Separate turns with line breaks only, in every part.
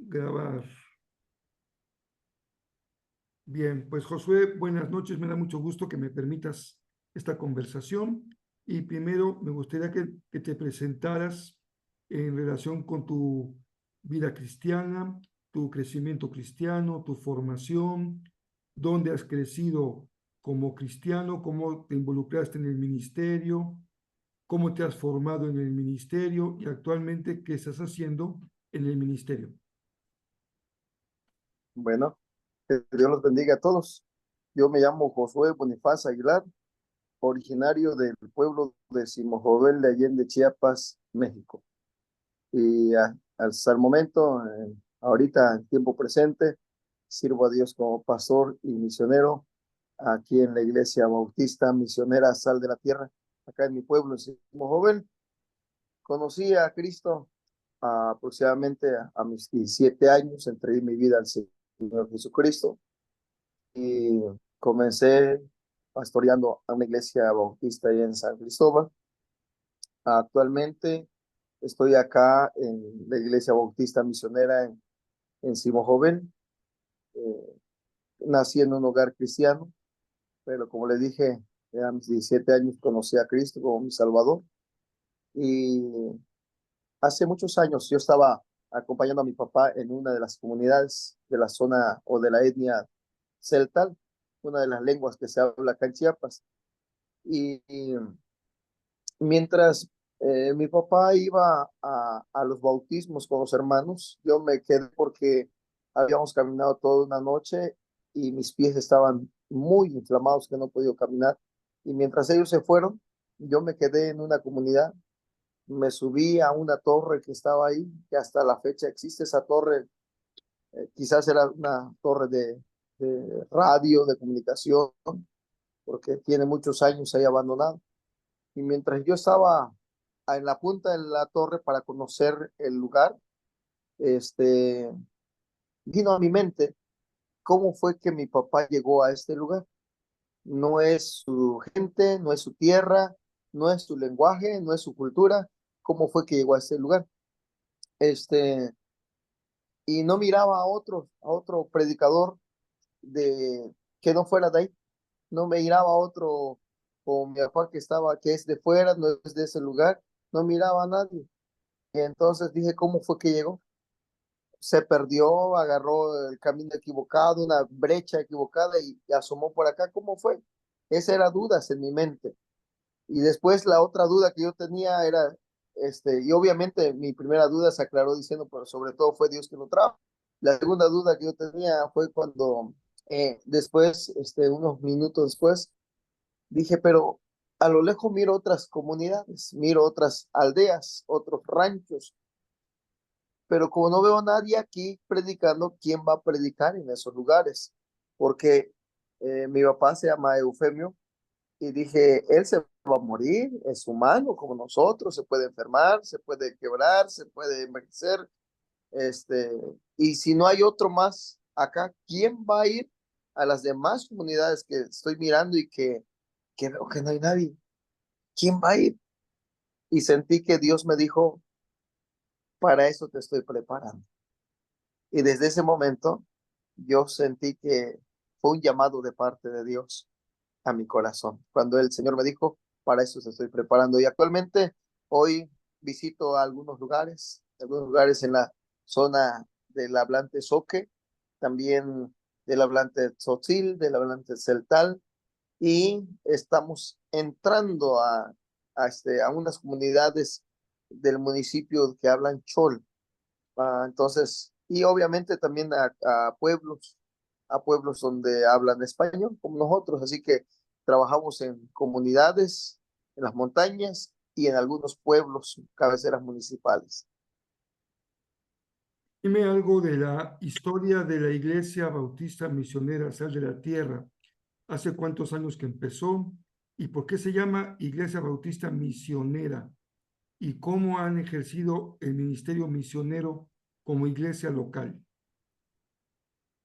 Grabar. Bien, pues Josué, buenas noches. Me da mucho gusto que me permitas esta conversación. Y primero me gustaría que te presentaras en relación con tu vida cristiana, tu crecimiento cristiano, tu formación, dónde has crecido como cristiano, cómo te involucraste en el ministerio, cómo te has formado en el ministerio y actualmente qué estás haciendo en el ministerio.
Bueno, que Dios los bendiga a todos. Yo me llamo Josué Bonifaz Aguilar, originario del pueblo de Simojovel de Allende, Chiapas, México. Y hasta el momento, ahorita en tiempo presente, sirvo a Dios como pastor y misionero aquí en la Iglesia Bautista Misionera Sal de la Tierra, acá en mi pueblo, en Simojovel. Conocí a Cristo aproximadamente a mis 17 años, entregué mi vida al Señor Jesucristo y comencé pastoreando a una iglesia bautista ahí en San Cristóbal. Actualmente estoy acá en la iglesia bautista misionera en Simo Joven. Eh, Nací en un hogar cristiano, pero como le dije, a mis 17 años conocí a Cristo como mi Salvador. Y hace muchos años yo estaba acompañando a mi papá en una de las comunidades de la zona o de la etnia celtal, una de las lenguas que se habla acá en Chiapas. Y mientras mi papá iba a los bautismos con los hermanos, yo me quedé porque habíamos caminado toda una noche y mis pies estaban muy inflamados que no podía caminar. Y mientras ellos se fueron, yo me quedé en una comunidad, me subí a una torre que estaba ahí, que hasta la fecha existe esa torre. Quizás era una torre de radio, de comunicación, porque tiene muchos años ahí abandonada. Y mientras yo estaba en la punta de la torre para conocer el lugar, este, vino a mi mente cómo fue que mi papá llegó a este lugar. No es su gente, no es su tierra, no es su lenguaje, no es su cultura. ¿Cómo fue que llegó a este lugar? Este, y no miraba a otro predicador de que no fuera de ahí. No me miraba a otro como mi papá que es de fuera, no es de ese lugar. No miraba a nadie. Y entonces dije, ¿cómo fue que llegó? Se perdió, agarró el camino equivocado, una brecha equivocada y asomó por acá. ¿Cómo fue? Esa era dudas en mi mente. Y después la otra duda que yo tenía era, y obviamente mi primera duda se aclaró diciendo, pero sobre todo fue Dios que lo trajo. La segunda duda que yo tenía fue cuando después, unos minutos después, dije, pero a lo lejos miro otras comunidades, miro otras aldeas, otros ranchos, pero como no veo a nadie aquí predicando, ¿quién va a predicar en esos lugares? Porque mi papá se llama Eufemio y dije, él se va a morir, es humano como nosotros, se puede enfermar, se puede quebrar, se puede envejecer, este, y si no hay otro más acá, ¿quién va a ir a las demás comunidades que estoy mirando y que veo que no hay nadie? ¿Quién va a ir? Y sentí que Dios me dijo, para eso te estoy preparando. Y desde ese momento yo sentí que fue un llamado de parte de Dios a mi corazón. Cuando el Señor me dijo, para eso te estoy preparando. Y actualmente hoy visito algunos lugares en la zona del hablante Soque, también del hablante Tzotzil, del hablante Celtal, y estamos entrando a unas comunidades del municipio que hablan Chol. Entonces, y obviamente también a pueblos donde hablan español, como nosotros. Así que trabajamos en comunidades, en las montañas y en algunos pueblos, cabeceras municipales.
Dime algo de la historia de la Iglesia Bautista Misionera Sal de la Tierra. ¿Hace cuántos años que empezó? ¿Y por qué se llama Iglesia Bautista Misionera? ¿Y cómo han ejercido el ministerio misionero como iglesia local?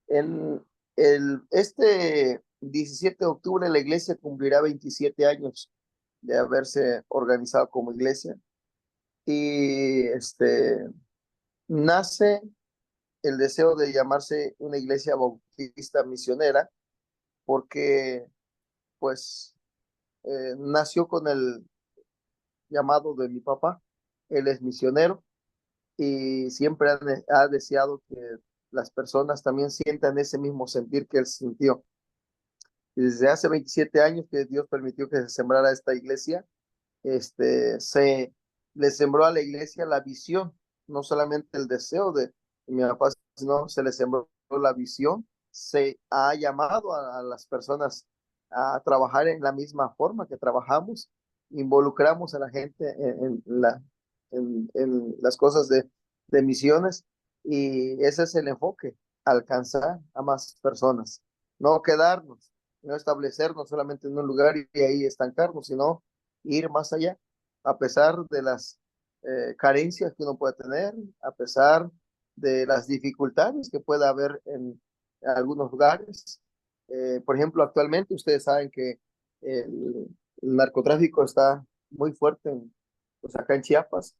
En este 17 de octubre la iglesia cumplirá 27 años de haberse organizado como iglesia y nace el deseo de llamarse una iglesia bautista misionera, porque pues nació con el llamado de mi papá. Él es misionero y siempre ha deseado que las personas también sientan ese mismo sentir que él sintió. Y desde hace 27 años que Dios permitió que se sembrara esta iglesia, se le sembró a la iglesia la visión, no solamente el deseo de mi papá, sino se le sembró la visión, se ha llamado a las personas a trabajar en la misma forma que trabajamos, involucramos a la gente en las cosas de misiones, y ese es el enfoque, alcanzar a más personas, no quedarnos, no establecernos solamente en un lugar y ahí estancarnos, sino ir más allá, a pesar de las carencias que uno puede tener, a pesar de las dificultades que pueda haber en algunos lugares. Por ejemplo, actualmente ustedes saben que el narcotráfico está muy fuerte pues acá en Chiapas.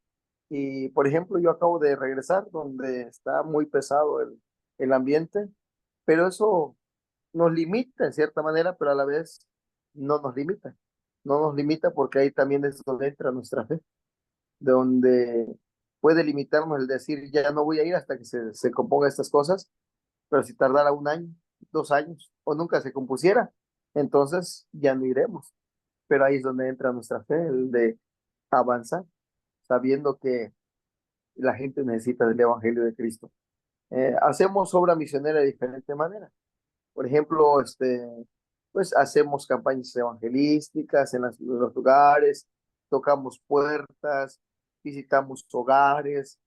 Y, por ejemplo, yo acabo de regresar donde está muy pesado el ambiente, pero eso nos limita en cierta manera, pero a la vez no nos limita. No nos limita porque ahí también es donde entra nuestra fe, donde puede limitarnos el decir, ya no voy a ir hasta que se componga estas cosas, pero si tardara un año, 2 años, o nunca se compusiera, entonces ya no iremos. Pero ahí es donde entra nuestra fe, el de avanzar, sabiendo que la gente necesita del Evangelio de Cristo. Hacemos obra misionera de diferente manera. Por ejemplo, pues hacemos campañas evangelísticas en los lugares, tocamos puertas, visitamos hogares,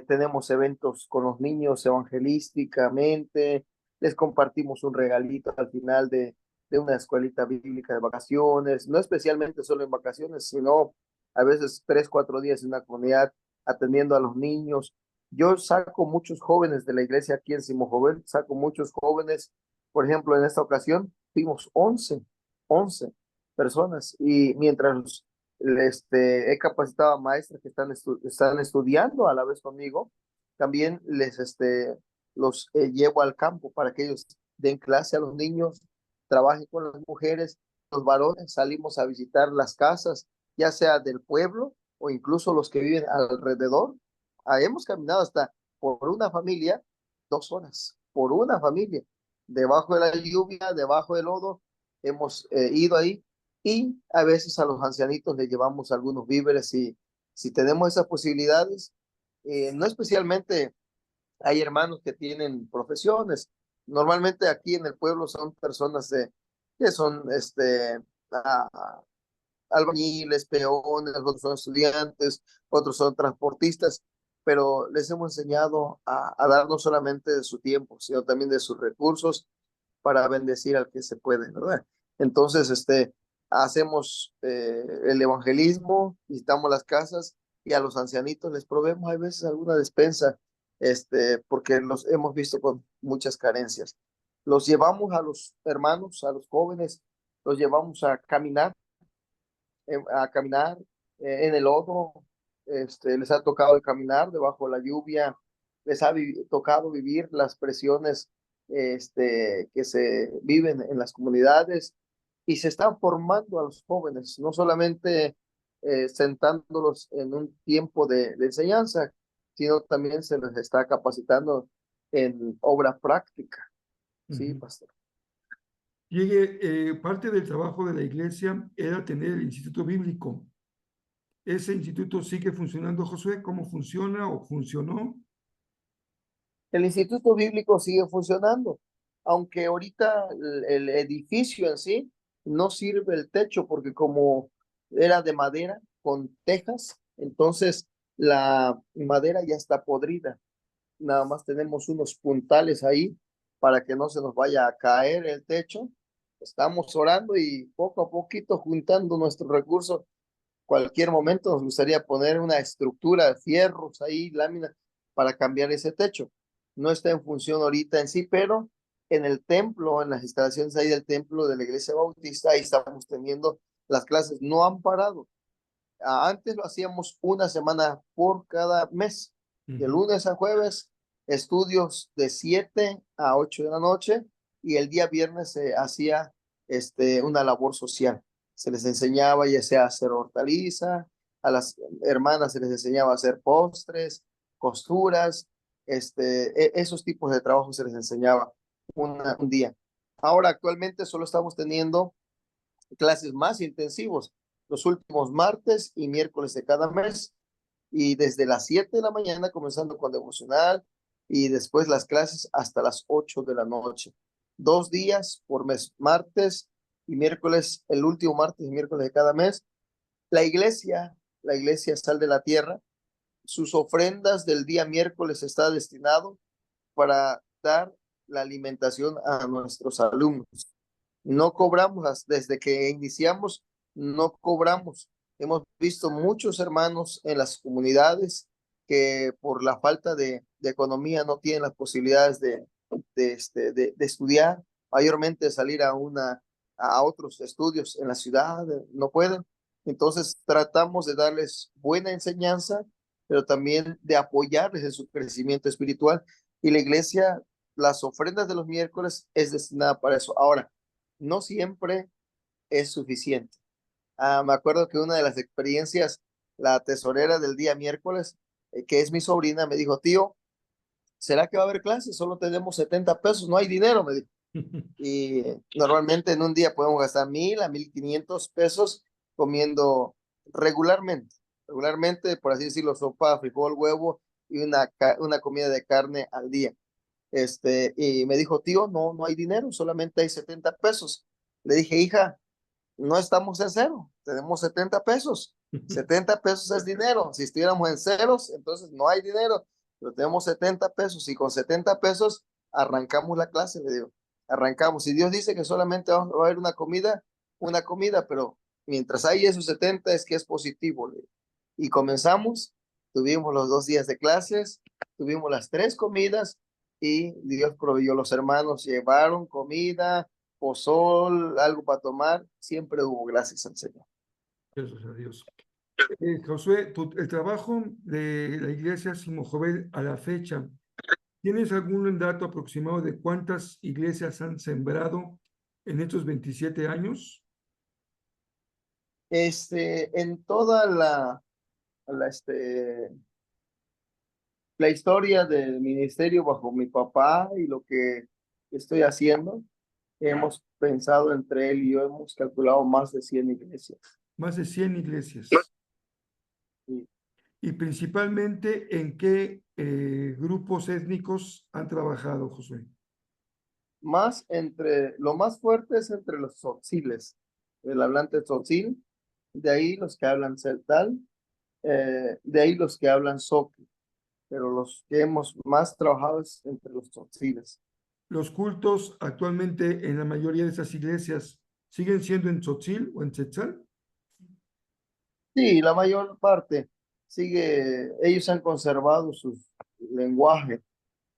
tenemos eventos con los niños evangelísticamente, les compartimos un regalito al final de una escuelita bíblica de vacaciones, no especialmente solo en vacaciones, sino a veces 3, 4 días en una comunidad atendiendo a los niños. Yo saco muchos jóvenes de la iglesia aquí en Simo Joven, saco muchos jóvenes. Por ejemplo, en esta ocasión fuimos 11 personas, y mientras he capacitado a maestras que están estudiando a la vez conmigo, también los llevo al campo para que ellos den clase a los niños, trabajen con las mujeres, los varones, salimos a visitar las casas, ya sea del pueblo o incluso los que viven alrededor. Hemos caminado hasta por una familia 2 horas, por una familia debajo de la lluvia, debajo del lodo, hemos ido ahí, y a veces a los ancianitos les llevamos algunos víveres y si tenemos esas posibilidades, no especialmente hay hermanos que tienen profesiones, normalmente aquí en el pueblo son personas que son ah, albañiles, peones, otros son estudiantes, otros son transportistas, pero les hemos enseñado a dar no solamente de su tiempo, sino también de sus recursos para bendecir al que se puede, ¿verdad? Entonces, hacemos el evangelismo, visitamos las casas y a los ancianitos les proveemos a veces alguna despensa, porque los hemos visto con muchas carencias. Los llevamos a los hermanos, a los jóvenes, los llevamos en el lodo, les ha tocado caminar debajo de la lluvia, les ha tocado vivir las presiones que se viven en las comunidades, y se están formando a los jóvenes, no solamente sentándolos en un tiempo de enseñanza, sino también se les está capacitando en obra práctica. Sí,
Ujú.
pastor.
Parte del trabajo de la iglesia era tener el instituto bíblico. ¿Ese instituto sigue funcionando, Josué? ¿Cómo funciona o funcionó?
El Instituto Bíblico sigue funcionando, aunque ahorita el edificio en sí no sirve el techo porque como era de madera con tejas, entonces la madera ya está podrida. Nada más tenemos unos puntales ahí para que no se nos vaya a caer el techo. Estamos orando y poco a poquito juntando nuestros recursos. Cualquier momento nos gustaría poner una estructura de fierros ahí, láminas, para cambiar ese techo. No está en función ahorita en sí, pero en el templo, en las instalaciones ahí del templo de la iglesia bautista, ahí estamos teniendo las clases. No han parado. Antes lo hacíamos una semana por cada mes, de
Ujú.
lunes a jueves, estudios de 7 a 8 de la noche y el día viernes se hacía una labor social. Se les enseñaba ya sea a hacer hortaliza, a las hermanas se les enseñaba a hacer postres, costuras, esos tipos de trabajo se les enseñaba un día. Ahora actualmente solo estamos teniendo clases más intensivos los últimos martes y miércoles de cada mes y desde las 7 de la mañana comenzando con devocional y después las clases hasta las 8 de la noche. 2 días por mes, martes y miércoles, el último martes y miércoles de cada mes. La iglesia Sal de la Tierra, sus ofrendas del día miércoles está destinado para dar la alimentación a nuestros alumnos. No cobramos, desde que iniciamos, no cobramos. Hemos visto muchos hermanos en las comunidades que por la falta de economía no tienen las posibilidades de estudiar, mayormente salir a otros estudios en la ciudad, no pueden. Entonces tratamos de darles buena enseñanza, pero también de apoyarles en su crecimiento espiritual. Y la iglesia, las ofrendas de los miércoles es destinada para eso. Ahora, no siempre es suficiente. Me acuerdo que una de las experiencias, la tesorera del día miércoles, que es mi sobrina, me dijo, tío, ¿será que va a haber clases? Solo tenemos 70 pesos, no hay dinero, me dijo. Y normalmente en un día podemos gastar 1,000 a 1,500 pesos comiendo regularmente, por así decirlo, sopa, frijol, huevo y una comida de carne al día. Y me dijo, tío, no hay dinero, solamente hay 70 pesos. Le dije, hija, no estamos en cero, tenemos 70 pesos. 70 pesos es dinero. Si estuviéramos en ceros, entonces no hay dinero, pero tenemos 70 pesos y con 70 pesos arrancamos la clase, le digo. Arrancamos. Si Dios dice que solamente va a haber una comida, pero mientras hay esos 70 es que es positivo. Le digo. Y comenzamos, tuvimos los 2 días de clases, tuvimos las 3 comidas y Dios proveyó. Los hermanos llevaron comida, pozol, algo para tomar, siempre hubo, gracias al Señor.
Gracias a Dios. Josué, el trabajo de la iglesia Simojovel a la fecha, ¿tienes algún dato aproximado de cuántas iglesias han sembrado en estos 27 años?
En toda la historia del ministerio bajo mi papá y lo que estoy haciendo, hemos pensado entre él y yo, hemos calculado más de 100 iglesias.
Más de 100 iglesias.
Sí.
¿Y principalmente en qué grupos étnicos han trabajado, Josué?
Lo más fuerte es entre los tzotziles, el hablante tzotzil, de ahí los que hablan celtal, de ahí los que hablan zoque, pero los que hemos más trabajado es entre los tzotziles.
¿Los cultos actualmente en la mayoría de esas iglesias siguen siendo en tzotzil o en tzetzal?
Sí, la mayor parte ellos han conservado su lenguaje.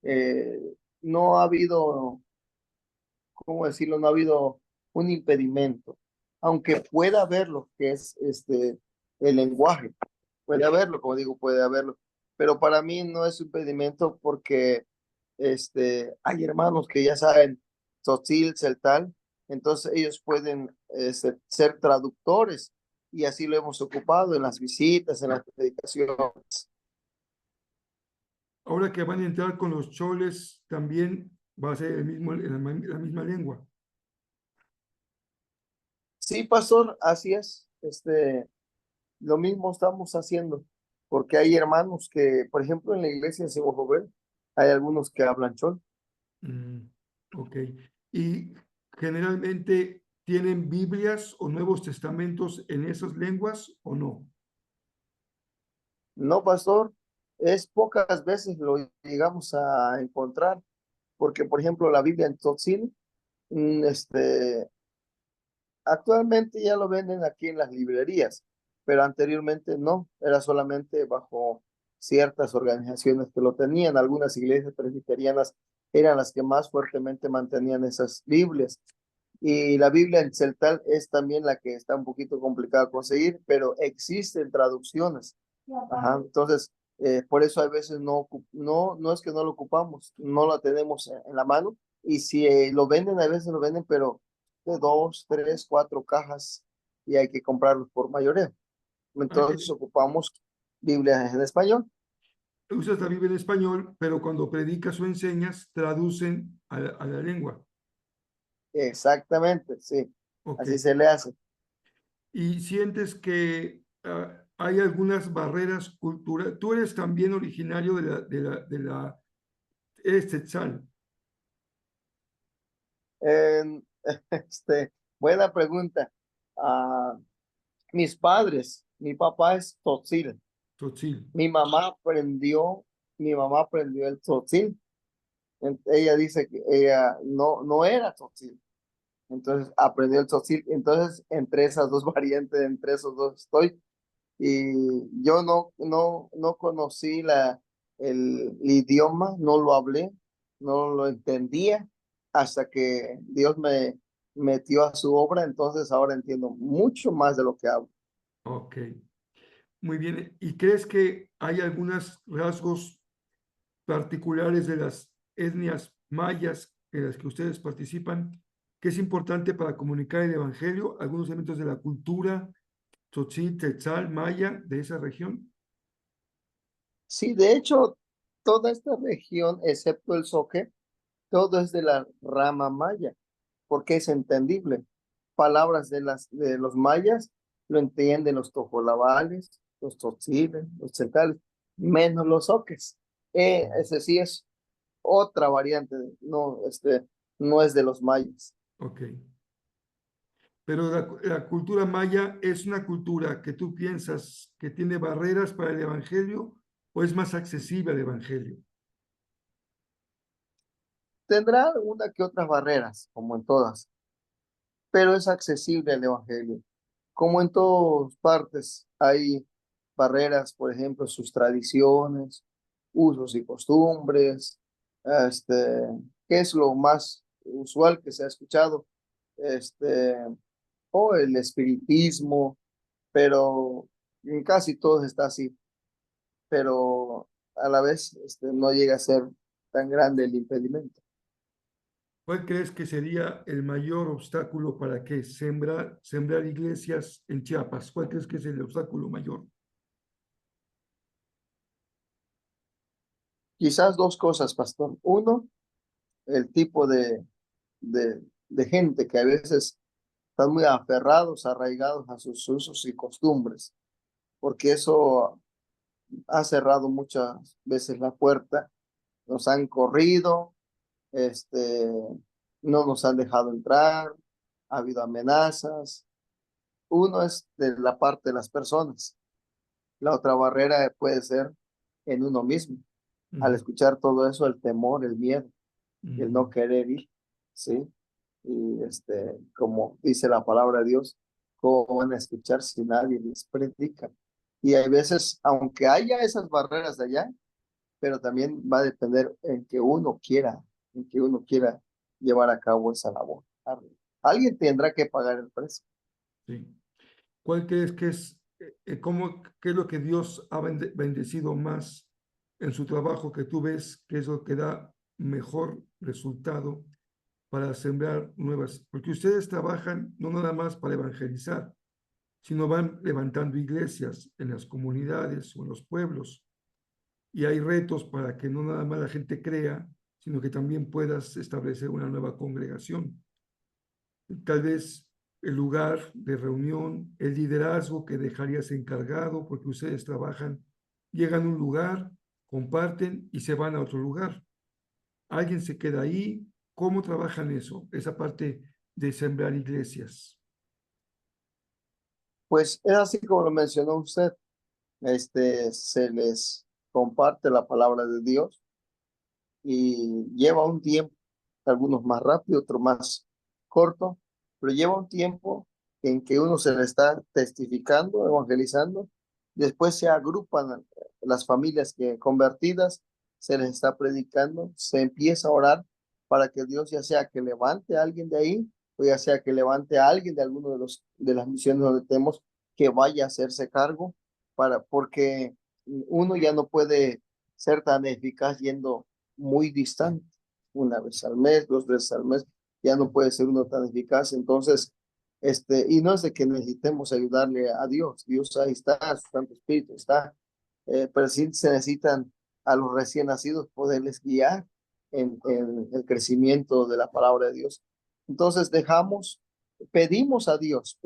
Eh, no ha habido, ¿cómo decirlo? No ha habido un impedimento, aunque pueda haber lo que es el lenguaje, puede haberlo, como digo, puede haberlo, pero para mí no es un impedimento porque hay hermanos que ya saben tzotzil, celtal, entonces ellos pueden ser traductores y así lo hemos ocupado en las visitas, en las predicaciones.
Ahora que van a entrar con los choles, también va a ser la misma lengua.
Sí, pastor, así es. Lo mismo estamos haciendo, porque hay hermanos que, por ejemplo, en la iglesia de Sebo Jovel, hay algunos que hablan chol.
Mm, ok. ¿Y generalmente tienen Biblias o Nuevos Testamentos en esas lenguas o no?
No, pastor, es pocas veces lo llegamos a encontrar, porque, por ejemplo, la Biblia en Tzotzil, mm, actualmente ya lo venden aquí en las librerías, pero anteriormente no, era solamente bajo ciertas organizaciones que lo tenían. Algunas iglesias presbiterianas eran las que más fuertemente mantenían esas Biblias. Y la Biblia en celtal es también la que está un poquito complicada de conseguir, pero existen traducciones. Ajá, entonces, Por eso a veces no es que no lo ocupamos, no lo tenemos en la mano. Y si lo venden, a veces lo venden, pero de 2, 3, 4 cajas y hay que comprarlos por mayoreo.
Ah,
Entonces ocupamos Biblias en español.
usas la Biblia en español, pero cuando predicas o enseñas, traducen a la lengua.
Exactamente, sí,
Ok.
así se le hace.
Y sientes que hay algunas barreras culturales. Tú eres también originario eres Tetzal.
En- buena pregunta. Ah, mis padres, mi papá es tzotzil.
Tzotzil.
Mi mamá mi mamá aprendió el tzotzil. Ella dice que ella no era tzotzil. Entonces aprendió el tzotzil. Entonces, entre esas dos variantes, entre esos dos estoy. Y yo no conocí el idioma, no lo hablé, no lo entendía hasta que Dios me metió a su obra. Entonces ahora entiendo mucho más de lo que hablo.
Ok. Muy bien. ¿Y crees que hay algunos rasgos particulares de las etnias mayas en las que ustedes participan que es importante para comunicar el evangelio? ¿Algunos elementos de la cultura tzotzil, tetzal, maya de esa región?
Sí, de hecho, toda esta región, excepto el Zoque, todo es de la rama maya, porque es entendible. Palabras de los mayas lo entienden los tojolabales, los tzotziles, los tzeltales, menos los zoques. Ese sí es otra variante, no es de los mayas.
Ok. Pero la cultura maya es una cultura que tú piensas que tiene barreras para el evangelio o es más accesible al evangelio.
Tendrá una que otras barreras, como en todas, pero es accesible el evangelio. Como en todas partes hay barreras, por ejemplo, sus tradiciones, usos y costumbres, este, que es lo más usual que se ha escuchado, este, o el espiritismo, pero en casi todo está así, pero a la vez no llega a ser tan grande el impedimento.
¿Cuál crees que sería el mayor obstáculo para que sembrar iglesias en Chiapas? ¿Cuál crees que es el obstáculo mayor?
Quizás dos cosas, pastor. Uno, el tipo de gente que a veces están muy aferrados, arraigados a sus usos y costumbres, porque eso ha cerrado muchas veces la puerta, nos han corrido, este, no nos han dejado entrar, ha habido amenazas. Uno es de la parte de las personas, la otra barrera puede ser en uno mismo. Al
Ujú,
escuchar todo eso, el temor, el miedo, el no
ujú.
querer ir, ¿sí? Y como dice la palabra de Dios, ¿cómo van a escuchar si nadie les predica? Y hay veces, aunque haya esas barreras de allá, pero también va a depender en que uno quiera llevar a cabo esa labor. Alguien tendrá que pagar el precio.
Sí. ¿Cuál crees que es, qué es lo que Dios ha bendecido más en su trabajo que tú ves que es lo que da mejor resultado para sembrar nuevas? Porque ustedes trabajan no nada más para evangelizar, sino van levantando iglesias en las comunidades o en los pueblos. Y hay retos para que no nada más la gente crea, sino que también puedas establecer una nueva congregación. Tal vez el lugar de reunión, el liderazgo que dejarías encargado, porque ustedes trabajan, llegan a un lugar, comparten y se van a otro lugar. Alguien se queda ahí. ¿Cómo trabajan eso? Esa parte de sembrar iglesias.
Pues es así como lo mencionó usted. Se les comparte la palabra de Dios y lleva un tiempo, algunos más rápido, otros más corto, pero lleva un tiempo en que uno se le está testificando, evangelizando, después se agrupan las familias que convertidas, se les está predicando, se empieza a orar para que Dios ya sea que levante a alguien de ahí, o ya sea que levante a alguien de alguno de las misiones donde tenemos que vaya a hacerse cargo, porque uno ya no puede ser tan eficaz yendo muy distante, una vez al mes, 2 veces al mes, ya no puede ser uno tan eficaz. Entonces, y no es de que necesitemos ayudarle a Dios, Dios ahí está, su Santo Espíritu está, pero sí se necesitan a los recién nacidos poderles guiar en el crecimiento de la palabra de Dios. Entonces pedimos a Dios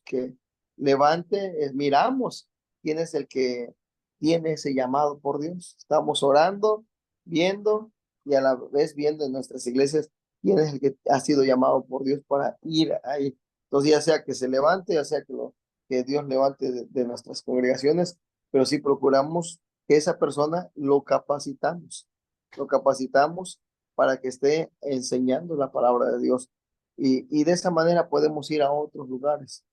que levante, miramos quién es el que tiene ese llamado por Dios. Estamos orando, viendo y a la vez viendo en nuestras iglesias quién es el que ha sido llamado por Dios para ir ahí. Entonces, ya sea que se levante, ya sea que Dios levante de nuestras congregaciones, pero sí procuramos que esa persona lo capacitamos para que esté enseñando la palabra de Dios. Y de esa manera podemos ir a otros lugares.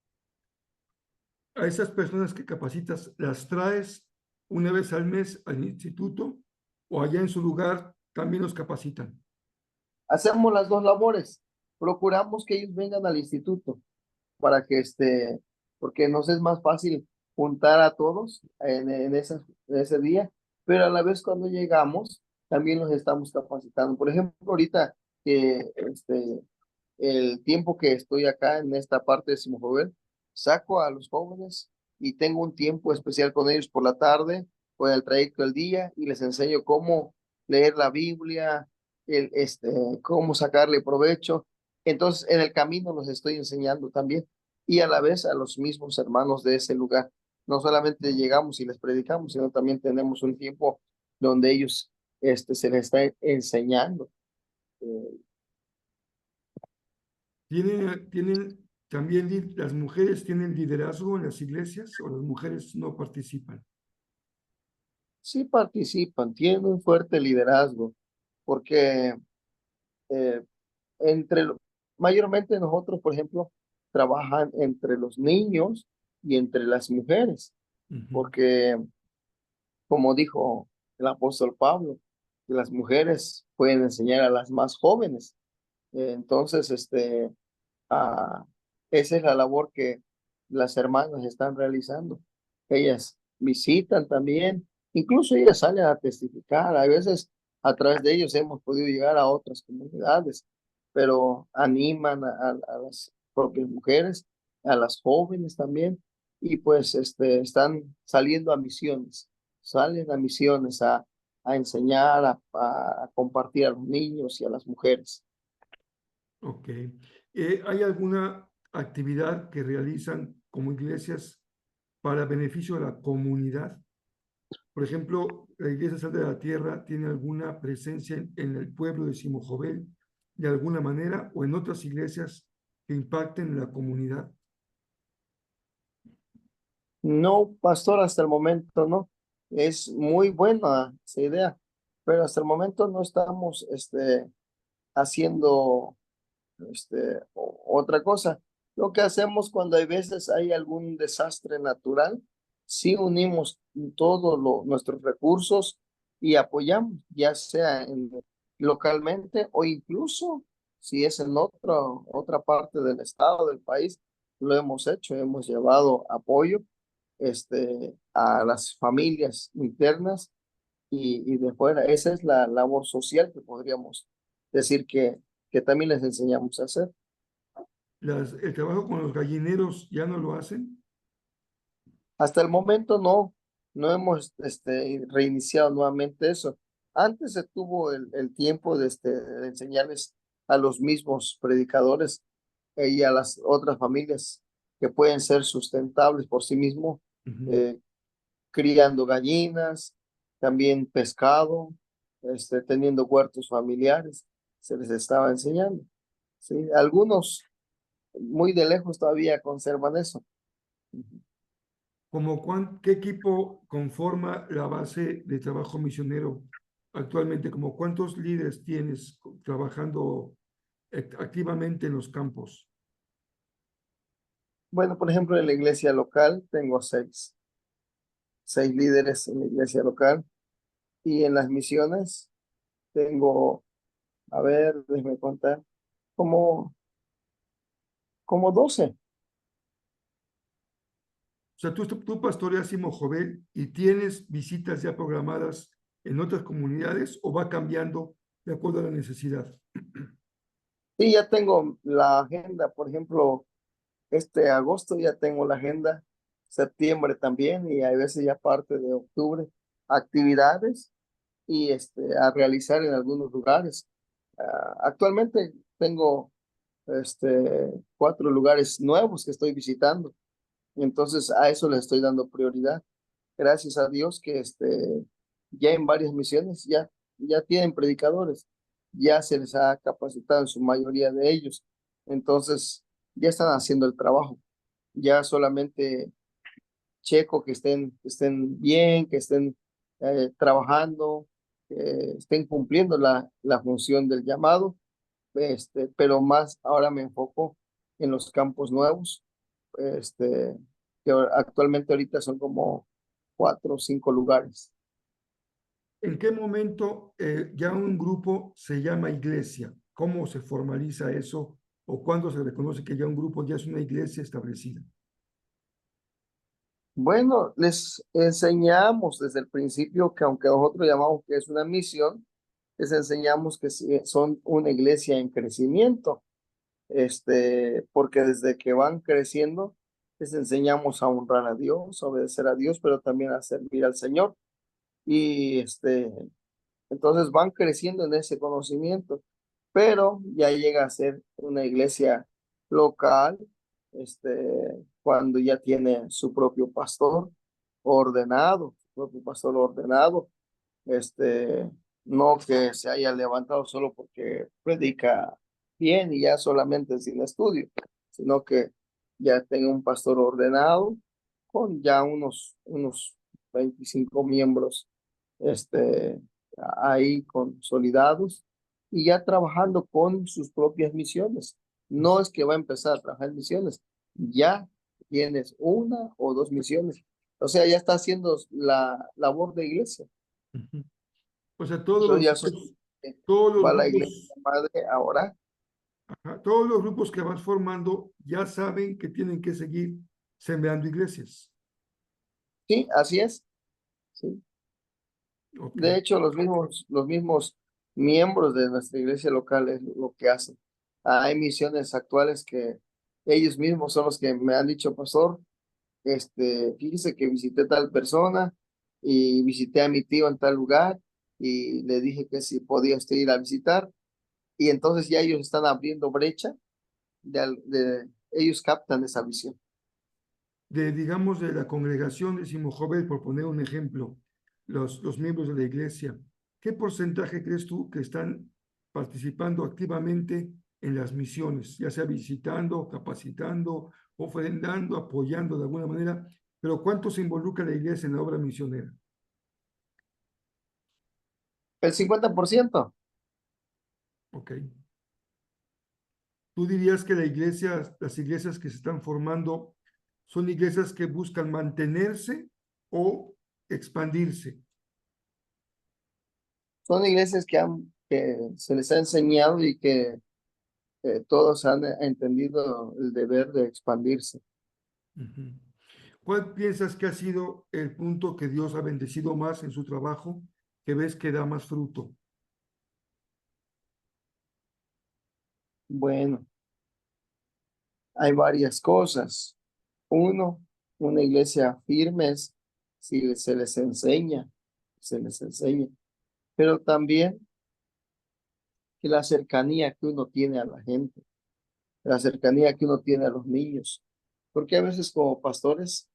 A esas personas que capacitas, ¿las traes una vez al mes al instituto o allá en su lugar también los capacitan?
Hacemos las dos labores. Procuramos que ellos vengan al instituto para que porque nos es más fácil juntar a todos en ese día, pero a la vez cuando llegamos también los estamos capacitando. Por ejemplo, ahorita que el tiempo que estoy acá en esta parte de Simojovel, saco a los jóvenes y tengo un tiempo especial con ellos por la tarde o en el trayecto del día y les enseño cómo leer la Biblia, cómo sacarle provecho. Entonces, en el camino los estoy enseñando también y a la vez a los mismos hermanos de ese lugar. No solamente llegamos y les predicamos, sino también tenemos un tiempo donde ellos se les está enseñando. Eh,
¿Tienen también las mujeres tienen liderazgo en las iglesias o las mujeres no participan?
sí participan, tienen un fuerte liderazgo, porque eh, entre mayormente nosotros, por ejemplo, trabajan entre los niños y entre las mujeres,
Ujú.
porque como dijo el apóstol Pablo, que las mujeres pueden enseñar a las más jóvenes. Entonces, ah, esa es la labor que las hermanas están realizando. Ellas visitan también, incluso ellas salen a testificar. A veces a través de ellos hemos podido llegar a otras comunidades, pero animan a las propias mujeres, a las jóvenes también, y pues están saliendo a misiones, salen a misiones a enseñar, a compartir a los niños y a las mujeres.
Ok. ¿Hay alguna actividad que realizan como iglesias para beneficio de la comunidad? Por ejemplo, la Iglesia Sal de la Tierra tiene alguna presencia en el pueblo de Simojovel de alguna manera o en otras iglesias que impacten la comunidad.
No, pastor, hasta el momento no. Es muy buena esa idea, pero hasta el momento no estamos haciendo otra cosa. Lo que hacemos cuando hay veces hay algún desastre natural, sí unimos todos nuestros recursos y apoyamos, ya sea localmente o incluso si es en otra parte del estado, del país, lo hemos hecho, hemos llevado apoyo a las familias internas y de fuera. Esa es la labor social que podríamos decir que también les enseñamos a hacer.
El trabajo con los gallineros ya no lo hacen.
Hasta el momento no hemos reiniciado nuevamente eso. Antes se tuvo el tiempo de enseñarles a los mismos predicadores y a las otras familias que pueden ser sustentables por sí mismos,
Ujú.
eh, criando gallinas, también pescado, teniendo huertos familiares, se les estaba enseñando. ¿Sí? Algunos muy de lejos todavía conservan eso.
¿Qué equipo conforma la base de trabajo misionero actualmente? ¿Como cuántos líderes tienes trabajando activamente en los campos?
Bueno, por ejemplo, en la iglesia local tengo seis líderes en la iglesia local y en las misiones tengo, a ver, déjeme contar, como, como 12.
sea, tú pastoreas Simo Jovel y tienes visitas ya programadas en otras comunidades o va cambiando de acuerdo a la necesidad.
Sí, ya tengo la agenda, por ejemplo, este agosto ya tengo la agenda, septiembre también, y hay veces ya parte de octubre, actividades y a realizar en algunos lugares. Actualmente tengo 4 lugares nuevos que estoy visitando, entonces a eso le estoy dando prioridad. Gracias a Dios que ya en varias misiones ya tienen predicadores, ya se les ha capacitado en su mayoría de ellos, entonces ya están haciendo el trabajo, ya solamente checo que estén bien, que estén trabajando, que estén cumpliendo la función del llamado, pero más ahora me enfoco en los campos nuevos, este, que actualmente ahorita son como 4 o 5 lugares.
¿En qué momento ya un grupo se llama iglesia? ¿Cómo se formaliza eso? ¿O cuándo se reconoce que ya un grupo ya es una iglesia establecida?
Bueno, les enseñamos desde el principio que aunque nosotros llamamos que es una misión, les enseñamos que son una iglesia en crecimiento, porque desde que van creciendo, les enseñamos a honrar a Dios, a obedecer a Dios, pero también a servir al Señor. Y entonces van creciendo en ese conocimiento, pero ya llega a ser una iglesia local, cuando ya tiene su propio pastor ordenado, este, no que se haya levantado solo porque predica bien y ya solamente sin estudio, sino que ya tenga un pastor ordenado con ya unos 25 miembros, este, ahí consolidados y ya trabajando con sus propias misiones. No es que va a empezar a trabajar en misiones, ya tienes 1 o 2 misiones. O sea, ya está haciendo la labor de iglesia.
Ujú. O sea,
Yo ya soy,
todos los
va a la iglesia
grupos,
madre ahora.
ajá, todos los grupos que vas formando ya saben que tienen que seguir sembrando iglesias.
Sí, así es. Sí.
Ok.
De hecho, los mismos miembros de nuestra iglesia local es lo que hacen. Hay misiones actuales que ellos mismos son los que me han dicho, pastor, fíjese que visité tal persona y visité a mi tío en tal lugar y le dije que si podía usted ir a visitar, y entonces ya ellos están abriendo brecha, ellos captan esa visión.
Digamos, de la congregación de Simo Jovel, por poner un ejemplo, los miembros de la iglesia, ¿qué porcentaje crees tú que están participando activamente en las misiones, ya sea visitando, capacitando, ofrendando, apoyando de alguna manera? Pero ¿cuánto se involucra la iglesia en la obra misionera?
El 50%.
Ok. ¿Tú dirías que las iglesias que se están formando son iglesias que buscan mantenerse o expandirse?
Son iglesias que se les ha enseñado y que todos han entendido el deber de expandirse.
Ujú. ¿Cuál piensas que ha sido el punto que Dios ha bendecido más en su trabajo, que ves que da más fruto?
Bueno, hay varias cosas. Uno, una iglesia firme es si se les enseña, pero también que la cercanía que uno tiene a la gente, la cercanía que uno tiene a los niños, porque a veces como pastores,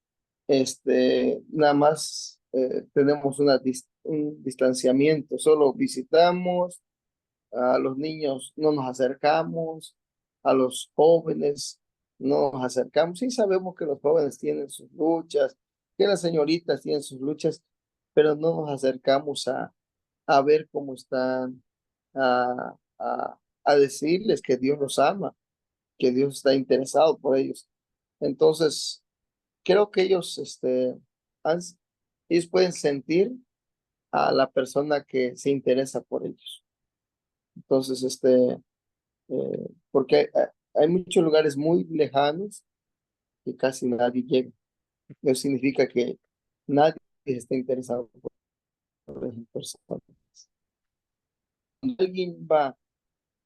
nada más tenemos un distanciamiento, solo visitamos a los niños, no nos acercamos, a los jóvenes no nos acercamos. Sí sabemos que los jóvenes tienen sus luchas, que las señoritas tienen sus luchas, pero no nos acercamos a ver cómo están, a decirles que Dios los ama, que Dios está interesado por ellos. Entonces, creo que han- ellos pueden sentir a la persona que se interesa por ellos. Entonces, porque hay muchos lugares muy lejanos que casi nadie llega. Eso significa que nadie está interesado por esas personas. Cuando alguien va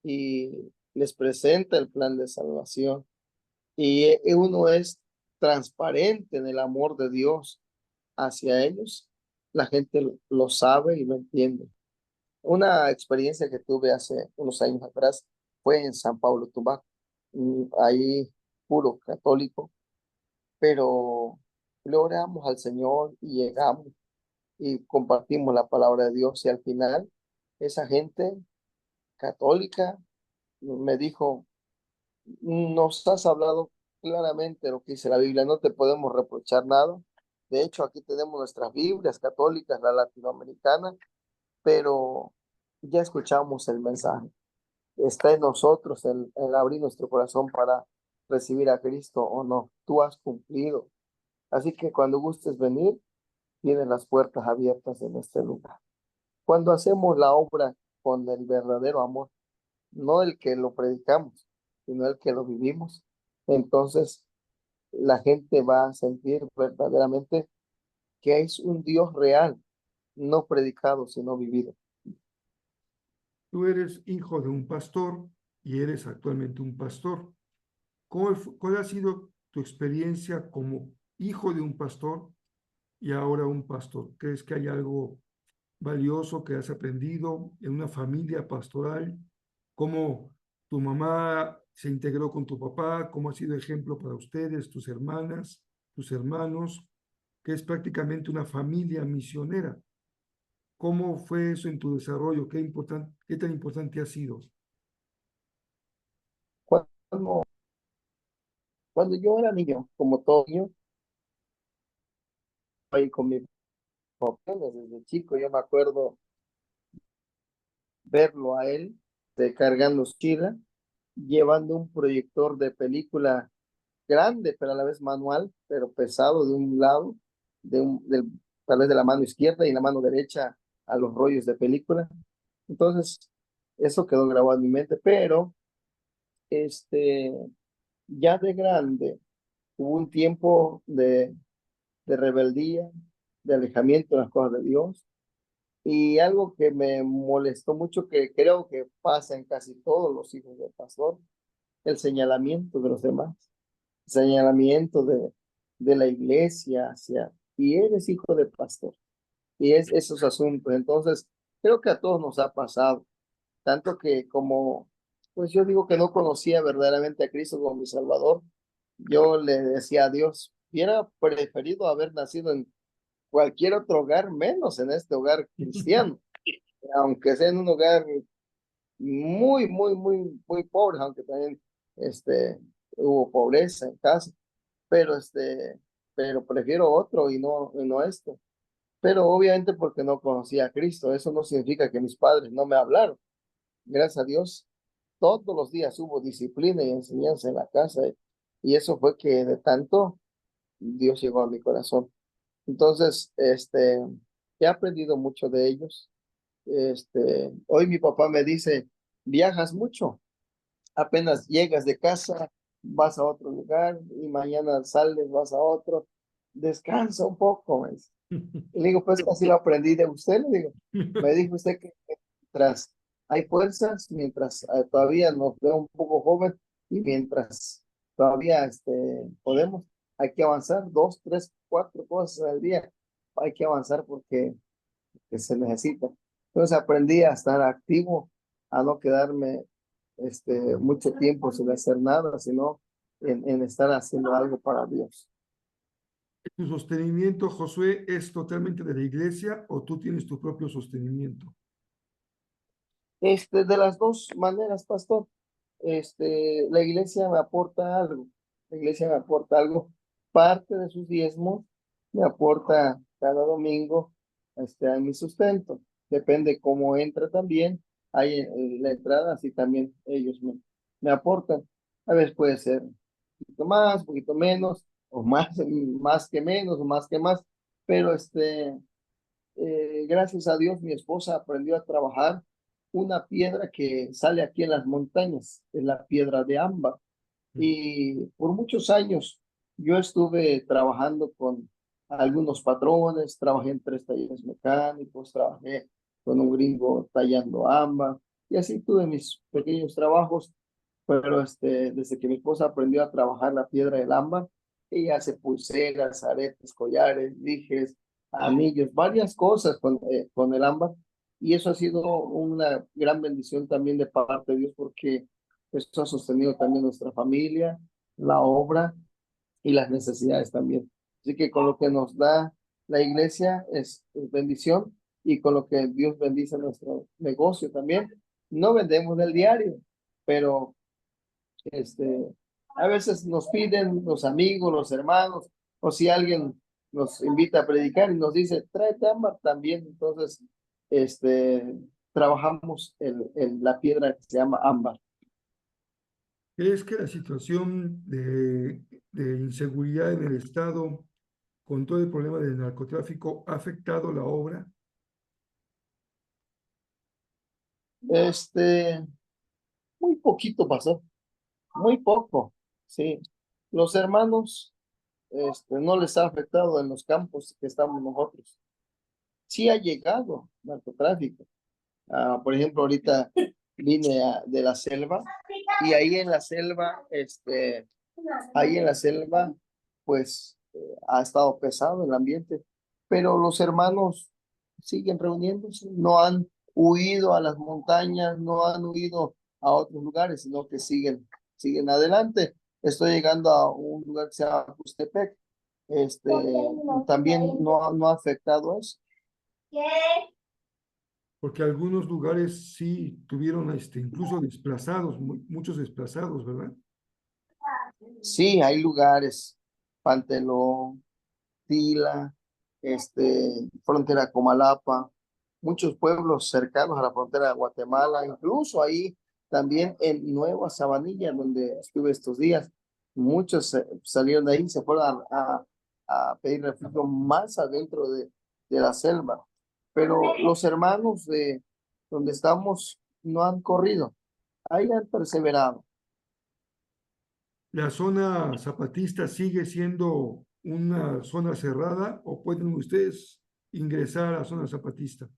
y les presenta el plan de salvación y uno es transparente en el amor de Dios hacia ellos, la gente lo sabe y lo entiende. Una experiencia que tuve hace unos años atrás fue en San Pablo Tubac, ahí puro católico, pero le oramos al Señor y llegamos y compartimos la palabra de Dios y al final esa gente católica me dijo, nos has hablado claramente lo que dice la Biblia, no te podemos reprochar nada. De hecho, aquí tenemos nuestras Biblias católicas, la latinoamericana, pero ya escuchamos el mensaje. Está en nosotros el abrir nuestro corazón para recibir a Cristo o no. Tú has cumplido. Así que cuando gustes venir, tienes las puertas abiertas en este lugar. Cuando hacemos la obra con el verdadero amor, no el que lo predicamos, sino el que lo vivimos, entonces la gente va a sentir verdaderamente que es un Dios real, no predicado, sino vivido.
Tú eres hijo de un pastor y eres actualmente un pastor. ¿Cuál ha sido tu experiencia como hijo de un pastor y ahora un pastor? ¿Crees que hay algo valioso que has aprendido en una familia pastoral? ¿Cómo tu mamá se integró con tu papá? ¿Cómo ha sido ejemplo para ustedes, tus hermanas, tus hermanos, que es prácticamente una familia misionera? ¿Cómo fue eso en tu desarrollo? ¿Qué tan importante ha sido?
Cuando, cuando yo era niño, como todo niño, ahí con mi papá, desde chico, yo me acuerdo verlo a él cargando mochila, llevando un proyector de película grande, pero a la vez manual, pero pesado de un lado, tal vez de la mano izquierda y la mano derecha a los rollos de película. Entonces, eso quedó grabado en mi mente, pero este, ya de grande hubo un tiempo de rebeldía, de alejamiento de las cosas de Dios. Y algo que me molestó mucho, que creo que pasa en casi todos los hijos del pastor, el señalamiento de los demás, señalamiento de la iglesia hacia, y eres hijo de pastor, y es esos asuntos. Entonces, creo que a todos nos ha pasado, tanto que como, pues yo digo que no conocía verdaderamente a Cristo como mi Salvador, yo le decía a Dios, hubiera preferido haber nacido en cualquier otro hogar, menos en este hogar cristiano, aunque sea en un hogar muy pobre, aunque también hubo pobreza en casa, pero pero prefiero otro y no esto. Pero obviamente porque no conocía a Cristo, eso no significa que mis padres no me hablaron. Gracias a Dios, todos los días hubo disciplina y enseñanza en la casa, y eso fue que de tanto Dios llegó a mi corazón. Entonces, he aprendido mucho de ellos. Hoy mi papá me dice, viajas mucho, apenas llegas de casa, vas a otro lugar y mañana sales, vas a otro, descansa un poco, me dice. Y le digo, pues así lo aprendí de usted, le digo. Me dijo usted que mientras hay fuerzas, mientras todavía nos veo un poco joven y mientras todavía podemos, hay que avanzar 2, 3, 4 cosas al día. Hay que avanzar porque que se necesita. Entonces aprendí a estar activo, a no quedarme mucho tiempo sin hacer nada, sino en estar haciendo algo para Dios.
¿Tu sostenimiento, Josué, es totalmente de la iglesia o tú tienes tu propio sostenimiento?
De las dos maneras, pastor, la iglesia me aporta algo, la iglesia me aporta algo, parte de sus diezmos me aporta cada domingo a mi sustento, depende cómo entra también, hay la entrada, así también ellos me aportan, a veces puede ser un poquito más, un poquito menos, o más, más que menos, o más que más, pero gracias a Dios, mi esposa aprendió a trabajar una piedra que sale aquí en las montañas, es la piedra de ámbar. Y por muchos años Yo estuve trabajando con algunos patrones, trabajé en 3 talleres mecánicos, trabajé con un gringo tallando ámbar y así tuve mis pequeños trabajos, pero desde que mi esposa aprendió a trabajar la piedra del ámbar, ella hace pulseras, aretes, collares, dijes, anillos, varias cosas con el ámbar y eso ha sido una gran bendición también de parte de Dios porque eso ha sostenido también nuestra familia, la obra y las necesidades también. Así que con lo que nos da la iglesia es bendición y con lo que Dios bendice nuestro negocio también. No vendemos del diario, pero a veces nos piden los amigos, los hermanos, o si alguien nos invita a predicar y nos dice, tráete ámbar también. Entonces, trabajamos la piedra que se llama ámbar.
¿Crees que la situación de inseguridad en el estado, con todo el problema del narcotráfico, ha afectado la obra?
Este, Muy poquito pasó. Muy poco, sí. Los hermanos, no les ha afectado en los campos que estamos nosotros. Sí ha llegado narcotráfico. Por ejemplo, ahorita vine de la selva y ahí en la selva, pues ha estado pesado el ambiente, pero los hermanos siguen reuniéndose, no han huido a las montañas, no han huido a otros lugares, sino que siguen adelante. Estoy llegando a un lugar que se llama Justepec, también no ha afectado eso.
Porque algunos lugares sí tuvieron incluso desplazados, muchos desplazados, ¿verdad?
Sí, hay lugares, Pantelón, Tila, frontera Comalapa, muchos pueblos cercanos a la frontera de Guatemala, incluso ahí también en Nueva Sabanilla, donde estuve estos días, muchos salieron de ahí y se fueron a pedir refugio más adentro de la selva. Pero los hermanos de donde estamos no han corrido, ahí han perseverado.
¿La zona zapatista sigue siendo una zona cerrada o pueden ustedes ingresar a la zona zapatista?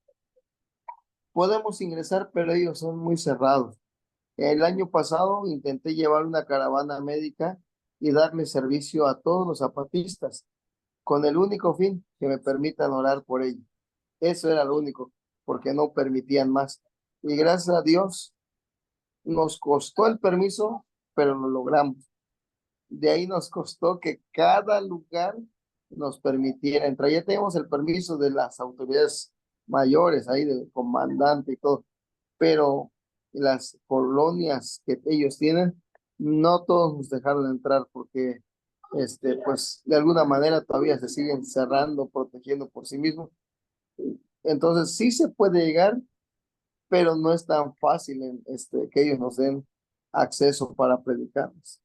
Podemos ingresar, pero ellos son muy cerrados. El año pasado intenté llevar una caravana médica y darle servicio a todos los zapatistas, con el único fin que me permitan orar por ellos. Eso era lo único, porque no permitían más. Y gracias a Dios nos costó el permiso, pero lo logramos. De ahí nos costó que cada lugar nos permitiera entrar. Ya tenemos el permiso de las autoridades mayores, ahí del comandante y todo, pero las colonias que ellos tienen, no todos nos dejaron entrar porque, pues, de alguna manera todavía se siguen cerrando, protegiendo por sí mismos. Entonces, sí se puede llegar, pero no es tan fácil que ellos nos den acceso para predicarles.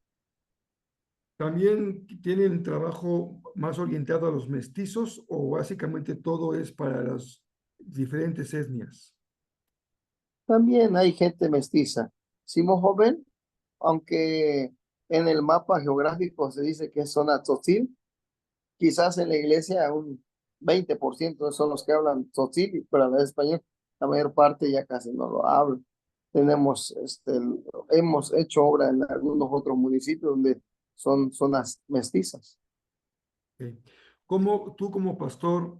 ¿También tienen trabajo más orientado a los mestizos o básicamente todo es para las diferentes etnias?
También hay gente mestiza. Simo Joven, aunque en el mapa geográfico se dice que es zona tzotzil, quizás en la iglesia un 20% son los que hablan tzotzil, pero a la vez español, la mayor parte ya casi no lo hablan. Hemos hecho obra en algunos otros municipios donde son zonas mestizas.
Ok. ¿Cómo tú como pastor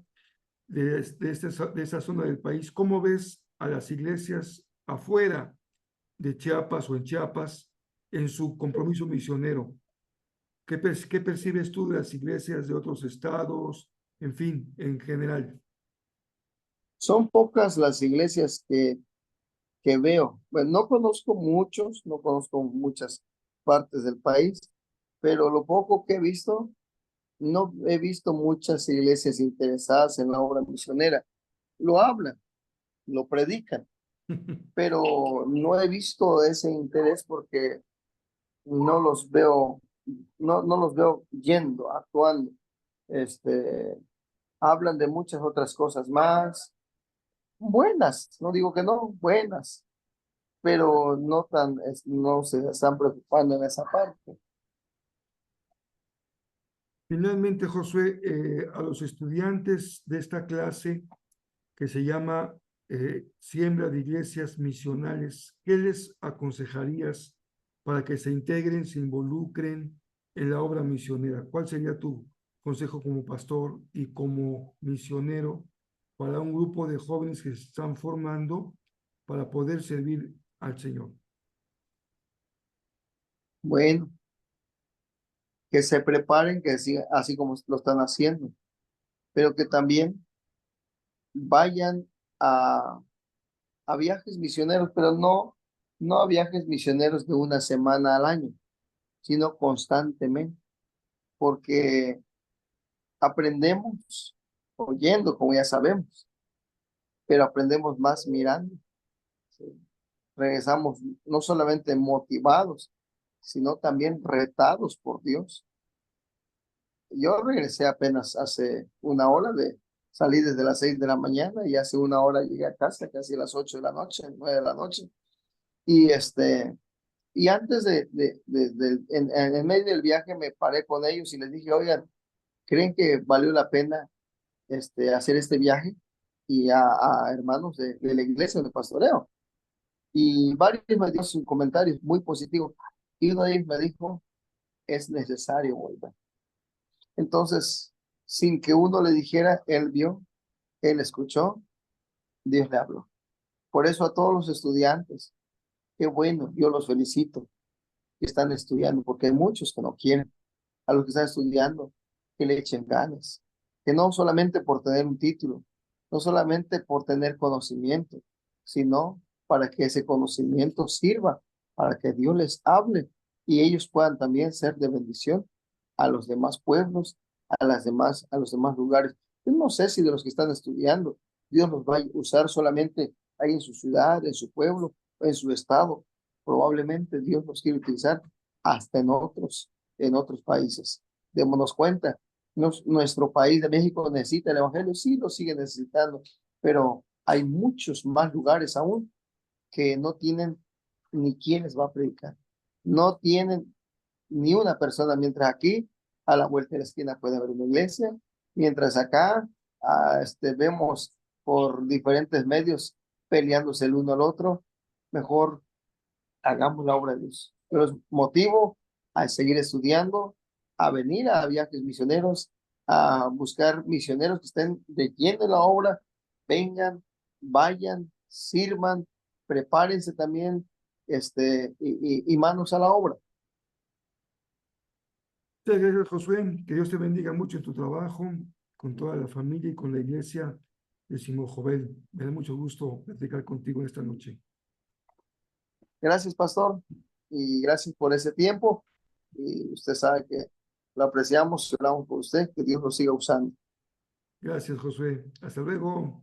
de esa zona del país, cómo ves a las iglesias afuera de Chiapas o en Chiapas en su compromiso misionero? ¿Qué percibes tú de las iglesias de otros estados, en fin, en general?
Son pocas las iglesias que veo. Bueno, no conozco muchos, no conozco muchas partes del país, pero lo poco que he visto, no he visto muchas iglesias interesadas en la obra misionera. Lo hablan, lo predican, pero no he visto ese interés porque no los veo, no los veo yendo, actuando. Este, Hablan de muchas otras cosas más, buenas, no digo que no, buenas, pero no se están preocupando en esa parte.
Finalmente, Josué, a los estudiantes de esta clase que se llama Siembra de Iglesias Misionales, ¿qué les aconsejarías para que se integren, se involucren en la obra misionera? ¿Cuál sería tu consejo como pastor y como misionero para un grupo de jóvenes que se están formando para poder servir al Señor?
Bueno, que se preparen, que sigan así como lo están haciendo, pero que también vayan a, a viajes misioneros, pero no a viajes misioneros de una semana al año, sino constantemente, porque aprendemos oyendo, como ya sabemos, pero aprendemos más mirando. ¿Sí? Regresamos no solamente motivados, sino también retados por Dios. Yo regresé apenas hace una hora salí desde las 6 de la mañana y hace una hora llegué a casa, casi a las 8 de la noche, 9 de la noche. Y y antes en medio del viaje me paré con ellos y les dije, oigan, ¿creen que valió la pena hacer este viaje? Y a hermanos de la iglesia de pastoreo. Y varios me dieron sus comentarios muy positivos. Y uno de ellos me dijo, es necesario volver. Entonces, sin que uno le dijera, él vio, él escuchó, Dios le habló. Por eso a todos los estudiantes, qué bueno, yo los felicito que están estudiando, porque hay muchos que no quieren. A los que están estudiando, que le echen ganas, que no solamente por tener un título, no solamente por tener conocimiento, sino para que ese conocimiento sirva, para que Dios les hable y ellos puedan también ser de bendición a los demás pueblos, a los demás lugares. Yo no sé si de los que están estudiando, Dios los va a usar solamente ahí en su ciudad, en su pueblo, en su estado. Probablemente Dios los quiere utilizar hasta en otros países. Démonos cuenta, nuestro país de México necesita el Evangelio, sí lo sigue necesitando, pero hay muchos más lugares aún que no tienen ni quién les va a predicar. No tienen ni una persona, mientras aquí a la vuelta de la esquina puede haber una iglesia, mientras acá vemos por diferentes medios peleándose el uno al otro, mejor hagamos la obra de Dios. Pero es motivo a seguir estudiando, a venir a viajes misioneros, a buscar misioneros que estén de lleno en la obra, vengan, vayan, sirvan, prepárense también, y manos a la obra.
Muchas gracias, Josué. Que Dios te bendiga mucho en tu trabajo, con toda la familia y con la iglesia de Simón Jovel. Me da mucho gusto platicar contigo esta noche.
Gracias, pastor, y gracias por ese tiempo. Y usted sabe que lo apreciamos y oramos por usted, que Dios lo siga usando.
Gracias, Josué. Hasta luego.